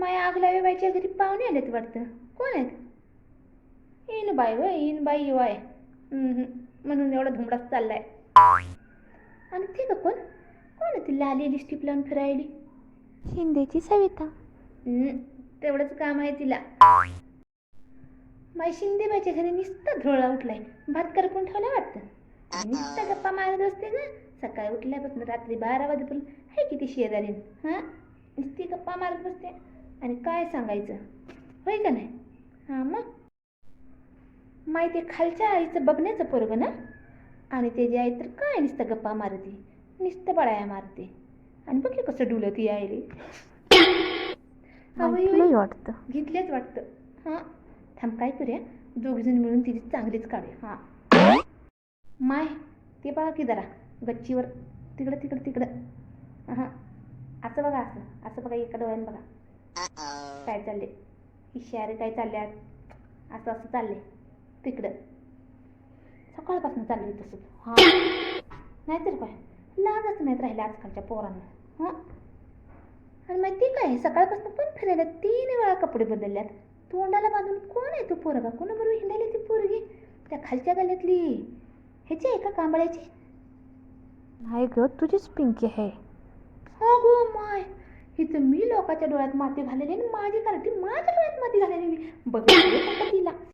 माया आगलावे बाईच्या घरी पाहुणे आलेत वाटतं. कोण आहेत? इन बाई व इन बाई वाय. म्हणून एवढा धुमडाच चाललाय. आणि ते का कोण कोण आहे ती लाली लिस्टिप लावून फिरायली? शिंदेची सविता. तेवढंच काम आहे तिला. माई शिंदेबाईच्या घरी नुसता धुळा उठलाय. भात करपून ठेवला वाटतं. नुसता गप्पा मारत असते ग. सकाळी उठल्यापासून रात्री 12 वाजेपर्यंत आहे किती शेजारीन. हां, नुसती गप्पा मारत बसते. आणि काय सांगायचं, होय का नाही? हां मग माहिती खालच्या आईचं बघण्याचं पोरगं ना. आणि ते जे आहे तर काय नुसतं गप्पा मारते, नुसतं बळाया मारते. आणि बघ कसं डुलत यायले. वाटतं घेतलेच वाटतं. हां थांब, काय करूया दोघीजण मिळून तिची चांगलीच काढूया. हां माय ते बघा की जरा गच्चीवर तिकडं तिकडं तिकडं. हां असं बघा, असं असं बघा, एका डोळ्यानं बघा काय चालले. इशारे काय चालल्यात, असं असं चालले तिकडं. सकाळपासून चालले तसंच. हां नाहीतर काय, लाजच नाहीत राहिल्या आजकालच्या पोरांना. हां आणि माहिती काय, सकाळपासून पण फिरायला 3 वेळा कपडे बदलल्यात. तोंडाला बांधून कोण आहे तो पोरगा, कोणाबरोबर हिंडायला ती पोरगी? त्या खालच्या गल्ल्यातली ह्याची आहे का, कांबळ्याची? नाही ग, तुझीच पिंकी आहे. हो गो माय, इथं मी लोकांच्या डोळ्यात माती घाललेली आणि माझी कारटी माझ्या डोळ्यात माती घाललेली. बघ तिला.